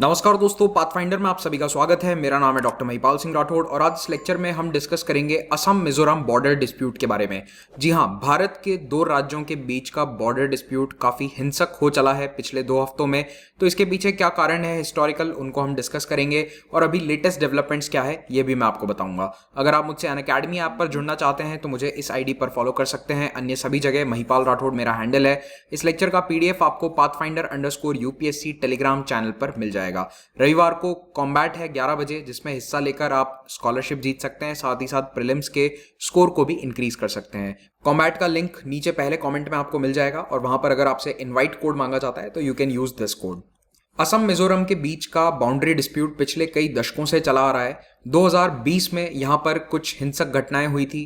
नमस्कार दोस्तों, पाथफाइंडर में आप सभी का स्वागत है। मेरा नाम है डॉक्टर महिपाल सिंह राठौड़ और आज इस लेक्चर में हम डिस्कस करेंगे असम मिजोरम बॉर्डर डिस्प्यूट के बारे में। जी हाँ, भारत के दो राज्यों के बीच का बॉर्डर डिस्प्यूट काफी हिंसक हो चला है पिछले 2 हफ्तों में। तो इसके पीछे क्या कारण है हिस्टोरिकल, उनको हम डिस्कस करेंगे और अभी लेटेस्ट डेवलपमेंट्स क्या है ये भी मैं आपको बताऊंगा। अगर आप मुझसे अनअकैडमी ऐप पर जुड़ना चाहते हैं तो मुझे इस आईडी पर फॉलो कर सकते हैं। अन्य सभी जगह महिपाल राठौड़ मेरा हैंडल है। इस लेक्चर का पीडीएफ आपको pathfinder_UPSC टेलीग्राम चैनल पर मिल जाएगा। रविवार को कॉम्बैट है 11 बजे, जिसमें हिस्सा लेकर आप स्कॉलरशिप जीत सकते हैं, साथ ही साथ प्रीलिम्स के स्कोर को भी इंक्रीज कर सकते हैं। कॉम्बैट का लिंक नीचे पहले कमेंट में आपको मिल जाएगा और वहां पर अगर आपसे इनवाइट कोड मांगा जाता है तो you can use this code. Assam Mizoram के बीच का बाउंड्री डिस्प्यूट पिछले कई दशकों से चला आ रहा है। 2020 में यहां पर कुछ हिंसक घटनाएं हुई थी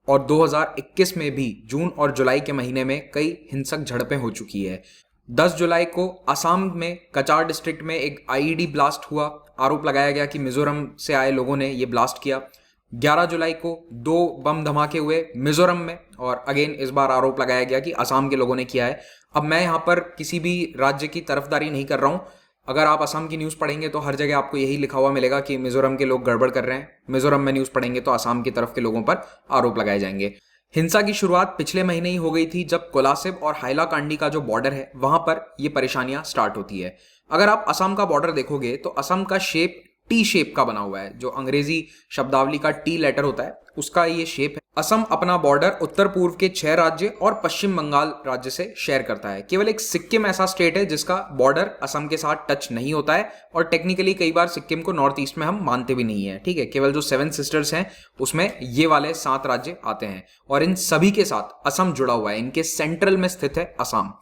और 2021 में भी जून और जुलाई के महीने में कई हिंसक झड़पें हो चुकी है। 10 जुलाई को असम में कचार डिस्ट्रिक्ट में एक आईईडी ब्लास्ट हुआ। आरोप लगाया गया कि मिजोरम से आए लोगों ने ये ब्लास्ट किया। 11 जुलाई को 2 बम धमाके हुए मिजोरम में और अगेन इस बार आरोप लगाया गया कि असम के लोगों ने किया है। अब मैं यहाँ पर किसी भी राज्य की तरफदारी नहीं कर रहा हूँ। अगर आप असम की न्यूज़ पढ़ेंगे तो हर जगह आपको यही लिखा हुआ मिलेगा कि मिजोरम के लोग गड़बड़ कर रहे हैं। मिजोरम में न्यूज़ पढ़ेंगे तो असम की तरफ के लोगों पर आरोप लगाए जाएंगे। हिंसा की शुरुआत पिछले महीने ही हो गई थी, जब कोलासिब और हाइलाकांडी का जो बॉर्डर है वहां पर ये परेशानियां स्टार्ट होती है। अगर आप असम का बॉर्डर देखोगे तो असम का शेप टी शेप का बना हुआ है। जो अंग्रेजी शब्दावली का टी लेटर होता है उसका ये शेप है। असम अपना बॉर्डर उत्तर पूर्व के 6 राज्य और पश्चिम बंगाल राज्य से शेयर करता है। केवल एक सिक्किम ऐसा स्टेट है जिसका बॉर्डर असम के साथ टच नहीं होता है और टेक्निकली कई बार सिक्किम को नॉर्थ ईस्ट में हम मानते भी नहीं है। ठीक है, केवल जो 7 सिस्टर्स हैं उसमें ये वाले 7 राज्य आते हैं और इन सभी के साथ असम जुड़ा हुआ है। इनके सेंट्रल में स्थित है असम।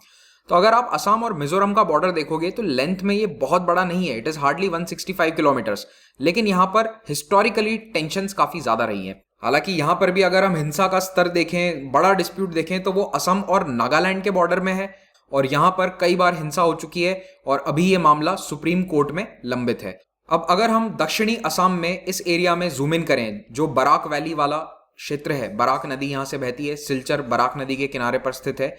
तो अगर आप असम और मिजोरम का बॉर्डर देखोगे तो लेंथ में ये बहुत बड़ा नहीं है, इट इज हार्डली 165 किलोमीटर्स। लेकिन यहां पर हिस्टोरिकली टेंशंस काफी ज्यादा रही हैं। हालांकि यहां पर भी अगर हम हिंसा का स्तर देखें, बड़ा डिस्प्यूट देखें, तो वो असम और नागालैंड के बॉर्डर में है और यहां पर कई बार हिंसा हो चुकी है और अभी ये मामला सुप्रीम कोर्ट में लंबित है। अब अगर हम दक्षिणी असम में इस एरिया में जूम इन करें, जो बराक वैली वाला क्षेत्र है, बराक नदी यहां से बहती है, सिलचर बराक नदी के किनारे पर स्थित है।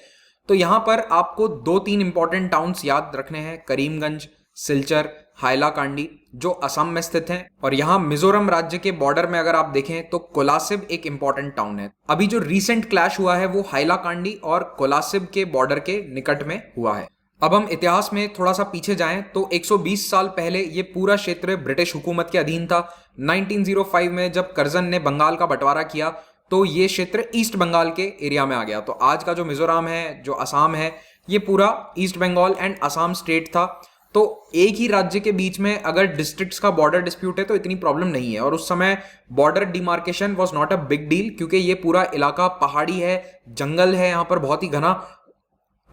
तो यहां पर आपको 2-3 इंपॉर्टेंट टाउन्स याद रखने हैं, करीमगंज, सिलचर, हाइलाकांडी, जो असम में स्थित हैं। और यहां मिजोरम राज्य के बॉर्डर में अगर आप देखें तो कोलासिब एक इंपॉर्टेंट टाउन है। अभी जो रीसेंट क्लैश हुआ है वो हाइलाकांडी और कोलासिब के बॉर्डर के निकट में हुआ है। अब हम इतिहास में थोड़ा सा पीछे जाएं तो 120 साल पहले ये पूरा क्षेत्र ब्रिटिश हुकूमत के अधीन था। 1905 में जब कर्जन ने बंगाल का बंटवारा किया तो ये क्षेत्र ईस्ट बंगाल के एरिया में आ गया। तो आज का जो मिजोरम है, जो असम है, ये पूरा east Bengal and Assam state था। तो एक ही राज्य के बीच में अगर डिस्ट्रिक्ट्स का बॉर्डर डिस्प्यूट है तो इतनी प्रॉब्लम नहीं है। और उस समय border demarcation was not a big deal, क्योंकि ये पूरा इलाका पहाड़ी है, जंगल है यहाँ पर बहुत ही घना।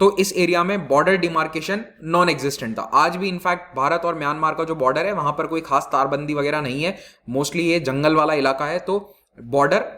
तो इस एरिया में बॉर्डर डिमार्केशन नॉन एग्जिस्टेंट था। आज भी इनफैक्ट भारत और म्यांमार का जो बॉर्डर है वहां पर कोई खास तारबंदी वगैरह नहीं है। मोस्टली ये जंगल वाला इलाका है। तो बॉर्डर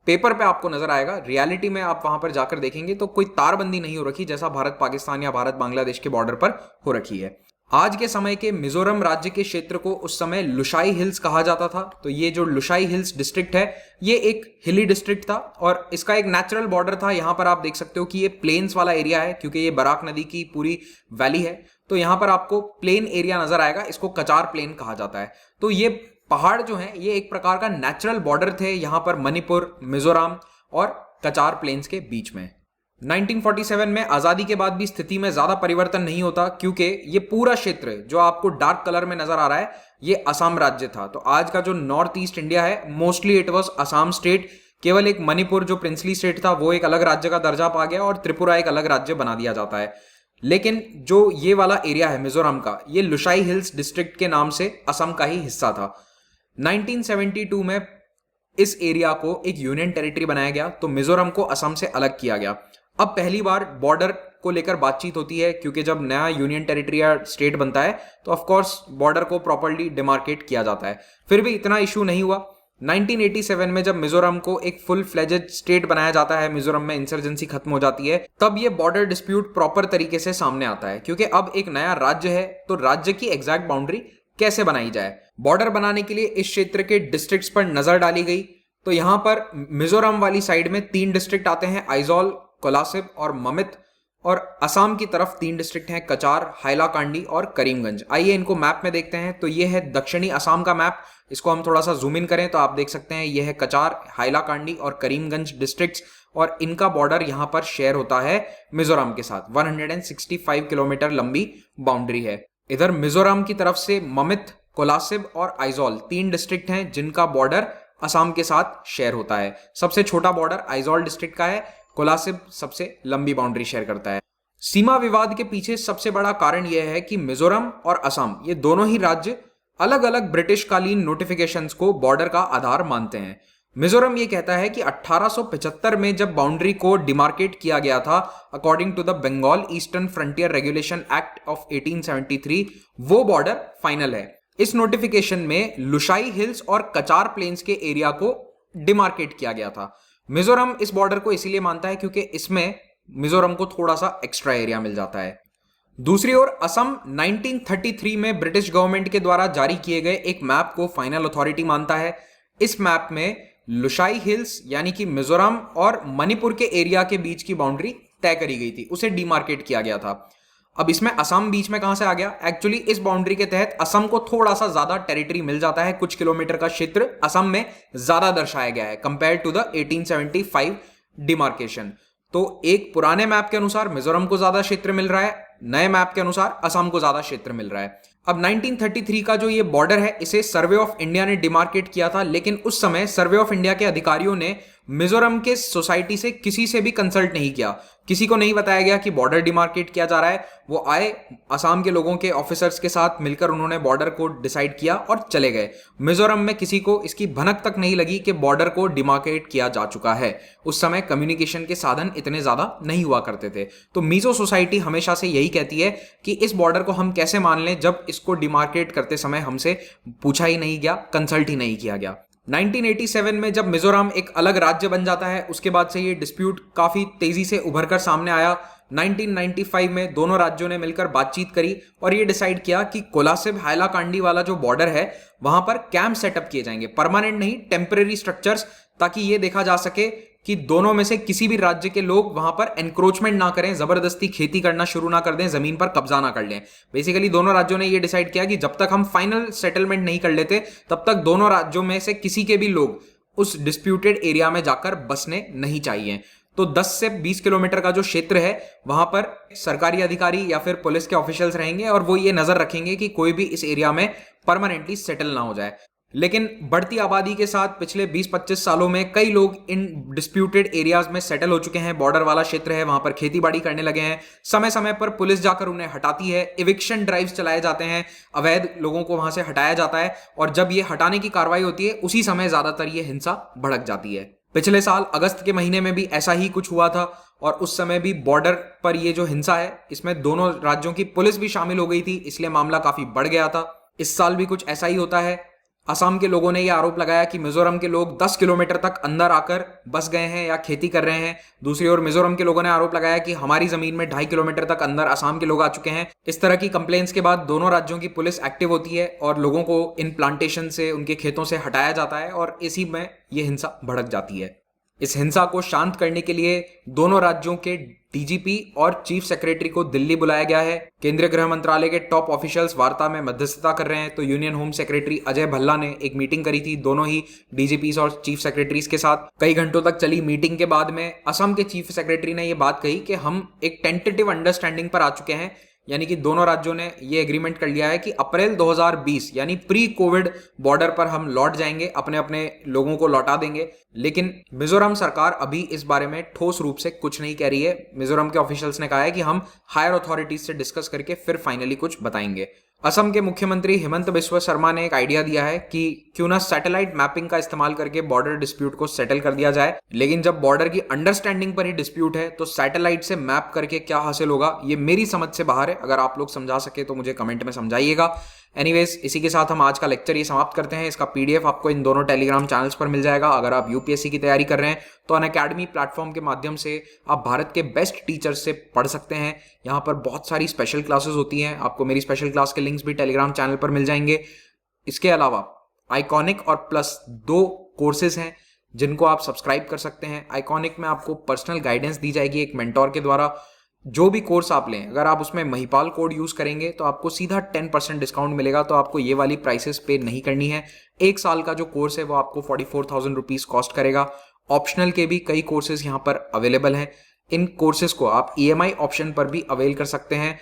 पेपर पे आपको नजर आएगा, रियलिटी में आप वहां पर जाकर देखेंगे तो कोई तारबंदी नहीं हो रखी जैसा भारत पाकिस्तान या भारत बांग्लादेश के बॉर्डर पर हो रखी है। आज के समय के मिजोरम राज्य के क्षेत्र को उस समय लुशाई हिल्स कहा जाता था। तो ये जो लुशाई हिल्स डिस्ट्रिक्ट है ये एक हिली डिस्ट्रिक्ट था और इसका एक नेचुरल बॉर्डर था। यहां पर आप देख सकते हो कि ये प्लेन्स वाला एरिया है, क्योंकि ये बराक नदी की पूरी वैली है। तो यहां पर आपको प्लेन एरिया नजर आएगा, इसको कचार प्लेन कहा जाता है। तो ये पहाड़ जो हैं ये एक प्रकार का नेचुरल बॉर्डर थे यहां पर मणिपुर, मिजोरम और कचार प्लेन्स के बीच में। 1947 में आजादी के बाद भी स्थिति में ज्यादा परिवर्तन नहीं होता, क्योंकि ये पूरा क्षेत्र जो आपको डार्क कलर में नजर आ रहा है ये असम राज्य था। तो आज का जो नॉर्थ ईस्ट इंडिया है mostly it was Assam state. केवल एक मणिपुर जो प्रिंसली स्टेट था वो एक अलग राज्य का दर्जा पा गया और त्रिपुरा एक अलग राज्य बना दिया जाता है। लेकिन जो ये वाला एरिया है मिजोरम का, ये लुशाई हिल्स डिस्ट्रिक्ट के नाम से असम का ही हिस्सा था। 1972 में इस एरिया को एक यूनियन टेरिटरी बनाया गया, तो मिजोरम को असम से अलग किया गया। अब पहली बार बॉर्डर को लेकर बातचीत होती है, क्योंकि जब नया यूनियन टेरिटरी या स्टेट बनता है तो ऑफ कोर्स बॉर्डर को प्रॉपर्ली डिमार्केट किया जाता है। फिर भी इतना इशू नहीं हुआ। 1987 में जब मिजोरम को एक फुल फ्लेजेड स्टेट बनाया जाता है, मिजोरम में इंसर्जेंसी खत्म हो जाती है, तब ये बॉर्डर डिस्प्यूट प्रॉपर तरीके से सामने आता है, क्योंकि अब एक नया राज्य है तो राज्य की एग्जैक्ट बाउंड्री कैसे बनाई जाए। बॉर्डर बनाने के लिए इस क्षेत्र के डिस्ट्रिक्ट्स पर नजर डाली गई। तो यहां पर मिजोरम वाली साइड में 3 डिस्ट्रिक्ट आते हैं, आइजॉल, कोलासिब और ममित। और असम की तरफ 3 डिस्ट्रिक्ट हैं, कचार, हाइलाकांडी और करीमगंज। आइए इनको मैप में देखते हैं। तो ये है दक्षिणी असम का मैप। इसको हम थोड़ा सा जूम इन करें तो आप देख सकते हैं ये है कचार, हाइलाकांडी और करीमगंज डिस्ट्रिक्ट्स, और इनका बॉर्डर यहां पर शेयर होता है मिजोरम के साथ। 165 किलोमीटर लंबी बाउंड्री है। इधर मिजोरम की तरफ से ममित, कोलासिब और आइजोल 3 डिस्ट्रिक्ट हैं जिनका बॉर्डर असम के साथ शेयर होता है। सबसे छोटा बॉर्डर आइजोल डिस्ट्रिक्ट का है, कोलासिब सबसे लंबी बाउंड्री शेयर करता है। सीमा विवाद के पीछे सबसे बड़ा कारण यह है कि मिजोरम और असम ये दोनों ही राज्य अलग अलग ब्रिटिश कालीन नोटिफिकेशंस को बॉर्डर का आधार मानते हैं। मिजोरम ये कहता है कि 1875 में जब बाउंड्री को डिमार्केट किया गया था according to the Bengal eastern frontier regulation act of 1873, वो बॉर्डर फाइनल है। इस नोटिफिकेशन में लुशाई हिल्स और कचार प्लेन्स के एरिया को डिमार्केट किया गया था। मिजोरम इस बॉर्डर को इसीलिए मानता है क्योंकि इसमें मिजोरम को थोड़ा सा एक्स्ट्रा एरिया मिल जाता है। दूसरी ओर असम 1933 में ब्रिटिश गवर्नमेंट के द्वारा जारी किए गए एक मैप को फाइनल अथॉरिटी मानता है। इस मैप में लुशाई हिल्स यानी कि मिजोरम और मणिपुर के एरिया के बीच की बाउंड्री तय करी गई थी, उसे डिमार्केट किया गया था। अब इसमें असम बीच में कहां से आ गया? एक्चुअली इस बाउंड्री के तहत असम को थोड़ा सा ज्यादा टेरिटरी मिल जाता है, कुछ किलोमीटर का क्षेत्र असम में ज्यादा दर्शाया गया है कंपेयर टू द 1875 डिमार्केशन। तो एक पुराने मैप के अनुसार मिजोरम को ज्यादा क्षेत्र मिल रहा है, नए मैप के अनुसार असम को ज्यादा क्षेत्र मिल रहा है। अब 1933 का जो ये बॉर्डर है इसे सर्वे ऑफ इंडिया ने डिमार्केट किया था, लेकिन उस समय सर्वे ऑफ इंडिया के अधिकारियों ने मिजोरम के सोसाइटी से किसी से भी कंसल्ट नहीं किया। किसी को नहीं बताया गया कि बॉर्डर डिमार्केट किया जा रहा है। वो आए, असम के लोगों के ऑफिसर्स के साथ मिलकर उन्होंने बॉर्डर को डिसाइड किया और चले गए। मिजोरम में किसी को इसकी भनक तक नहीं लगी कि बॉर्डर को डिमार्केट किया जा चुका है। उस समय कम्युनिकेशन के साधन इतने ज्यादा नहीं हुआ करते थे। तो मिजो सोसाइटी हमेशा से यही कहती है कि इस बॉर्डर को हम कैसे मान लें जब इसको डिमार्केट करते समय हमसे पूछा ही नहीं गया, कंसल्ट ही नहीं किया गया। 1987 में जब मिजोरम एक अलग राज्य बन जाता है उसके बाद से ये डिस्प्यूट काफी तेजी से उभरकर सामने आया। 1995 में दोनों राज्यों ने मिलकर बातचीत करी और ये डिसाइड किया कि कोलासिब हाइलाकांडी वाला जो बॉर्डर है वहां पर कैंप सेटअप किए जाएंगे, परमानेंट नहीं, टेम्परेरी स्ट्रक्चर्स, ताकि ये देखा जा सके कि दोनों में से किसी भी राज्य के लोग वहां पर एनक्रोचमेंट ना करें, जबरदस्ती खेती करना शुरू ना कर दें, जमीन पर कब्जा ना कर लें। बेसिकली दोनों राज्यों ने यह डिसाइड किया कि जब तक हम फाइनल सेटलमेंट नहीं कर लेते तब तक दोनों राज्यों में से किसी के भी लोग उस डिस्प्यूटेड एरिया में जाकर बसने नहीं चाहिए। तो 10 से 20 किलोमीटर का जो क्षेत्र है वहां पर सरकारी अधिकारी या फिर पुलिस के ऑफिशियल्स रहेंगे और वो ये नजर रखेंगे कि कोई भी इस एरिया में परमानेंटली सेटल ना हो जाए। लेकिन बढ़ती आबादी के साथ पिछले 20-25 सालों में कई लोग इन डिस्प्यूटेड एरियाज में सेटल हो चुके हैं। बॉर्डर वाला क्षेत्र है, वहां पर खेती बाड़ी करने लगे हैं। समय समय पर पुलिस जाकर उन्हें हटाती है, इविक्शन ड्राइव्स चलाए जाते हैं, अवैध लोगों को वहां से हटाया जाता है और जब ये हटाने की कार्रवाई होती है उसी समय ज्यादातर ये हिंसा भड़क जाती है। पिछले साल अगस्त के महीने में भी ऐसा ही कुछ हुआ था और उस समय भी बॉर्डर पर ये जो हिंसा है इसमें दोनों राज्यों की पुलिस भी शामिल हो गई थी, इसलिए मामला काफी बढ़ गया था। इस साल भी कुछ ऐसा ही होता है। असम के लोगों ने यह आरोप लगाया कि मिजोरम के लोग 10 किलोमीटर तक अंदर आकर बस गए हैं या खेती कर रहे हैं। दूसरी ओर मिजोरम के लोगों ने आरोप लगाया कि हमारी जमीन में 2.5 किलोमीटर तक अंदर असम के लोग आ चुके हैं। इस तरह की कंप्लेंट्स के बाद दोनों राज्यों की पुलिस एक्टिव होती है और लोगों को इन प्लांटेशन से, उनके खेतों से हटाया जाता है और इसी में यह हिंसा भड़क जाती है। इस हिंसा को शांत करने के लिए दोनों राज्यों के डीजीपी और चीफ सेक्रेटरी को दिल्ली बुलाया गया है। केंद्रीय गृह मंत्रालय के टॉप ऑफिशियल्स वार्ता में मध्यस्थता कर रहे हैं। तो union home secretary Ajay Bhalla ने एक मीटिंग करी थी दोनों ही डीजीपीज और चीफ सेक्रेटरीज के साथ। कई घंटों तक चली मीटिंग के बाद में असम के चीफ सेक्रेटरी ने यह बात कही कि हम एक टेंटेटिव अंडरस्टैंडिंग पर आ चुके हैं, यानी कि दोनों राज्यों ने यह एग्रीमेंट कर लिया है कि अप्रैल 2020 यानी प्री कोविड बॉर्डर पर हम लौट जाएंगे, अपने अपने लोगों को लौटा देंगे। लेकिन मिजोरम सरकार अभी इस बारे में ठोस रूप से कुछ नहीं कह रही है। मिजोरम के ऑफिशियल्स ने कहा है कि हम हायर अथॉरिटीज से डिस्कस करके फिर फाइनली कुछ बताएंगे। असम के मुख्यमंत्री हिमंत बिस्वा शर्मा ने एक आइडिया दिया है कि क्यों ना सैटेलाइट मैपिंग का इस्तेमाल करके बॉर्डर डिस्प्यूट को सेटल कर दिया जाए। लेकिन जब बॉर्डर की अंडरस्टैंडिंग पर ही डिस्प्यूट है तो सैटेलाइट से मैप करके क्या हासिल होगा, ये मेरी समझ से बाहर है। अगर आप लोग समझा सके तो मुझे कमेंट में समझाइएगा। एनीवेज, इसी के साथ हम आज का लेक्चर ये समाप्त करते हैं। इसका पीडीएफ आपको इन दोनों टेलीग्राम चैनल्स पर मिल जाएगा। अगर आप यूपीएससी की तैयारी कर रहे हैं तो अनअकैडमी प्लेटफॉर्म के माध्यम से आप भारत के बेस्ट टीचर्स से पढ़ सकते हैं। यहाँ पर बहुत सारी स्पेशल क्लासेस होती हैं। आपको मेरी स्पेशल क्लास के लिंक्स भी टेलीग्राम चैनल पर मिल जाएंगे। इसके अलावा आइकॉनिक और प्लस 2 कोर्सेज हैं जिनको आप सब्सक्राइब कर सकते हैं। आइकॉनिक में आपको पर्सनल गाइडेंस दी जाएगी एक मेंटोर के द्वारा, जो भी कोर्स आप लें, अगर आप उसमें महिपाल कोड यूज करेंगे तो आपको सीधा 10% डिस्काउंट मिलेगा, तो आपको ये वाली प्राइसेस पे नहीं करनी है। एक साल का जो कोर्स है वो आपको 44,000 रुपीज कॉस्ट करेगा। ऑप्शनल के भी कई कोर्सेज यहाँ पर अवेलेबल हैं। इन कोर्सेज को आप EMI ऑप्शन पर भी अवेल कर सकते हैं।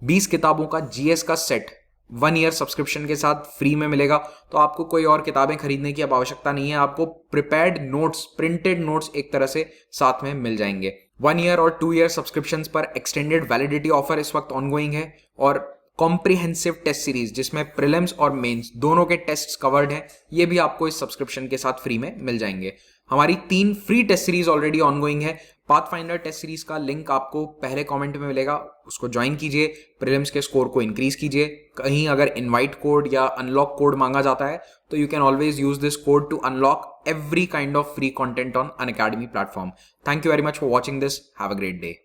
20 किताबों का GS का सेट 1 ईयर सब्सक्रिप्शन के साथ फ्री में मिलेगा, तो आपको कोई और किताबें खरीदने की अब आवश्यकता नहीं है। आपको प्रिपेयर्ड नोट्स, प्रिंटेड नोट्स एक तरह से साथ में मिल जाएंगे। 1 ईयर और 2 ईयर सब्सक्रिप्शंस पर एक्सटेंडेड वैलिडिटी ऑफर इस वक्त ऑनगोइंग है, और कॉम्प्रिहेंसिव टेस्ट सीरीज जिसमें प्रीलिम्स और मेंस दोनों के टेस्ट्स कवर्ड हैं, ये भी आपको इस सब्सक्रिप्शन के साथ फ्री में मिल जाएंगे। हमारी 3 free test series already ongoing है। पाथफाइंडर टेस्ट सीरीज का लिंक आपको पहले कमेंट में मिलेगा, उसको ज्वाइन कीजिए, प्रीलिम्स के स्कोर को इंक्रीज कीजिए। कहीं अगर इनवाइट कोड या अनलॉक कोड मांगा जाता है तो you can always use this code to unlock every kind of free content on Unacademy platform. Thank you very much for watching this. Have a great day.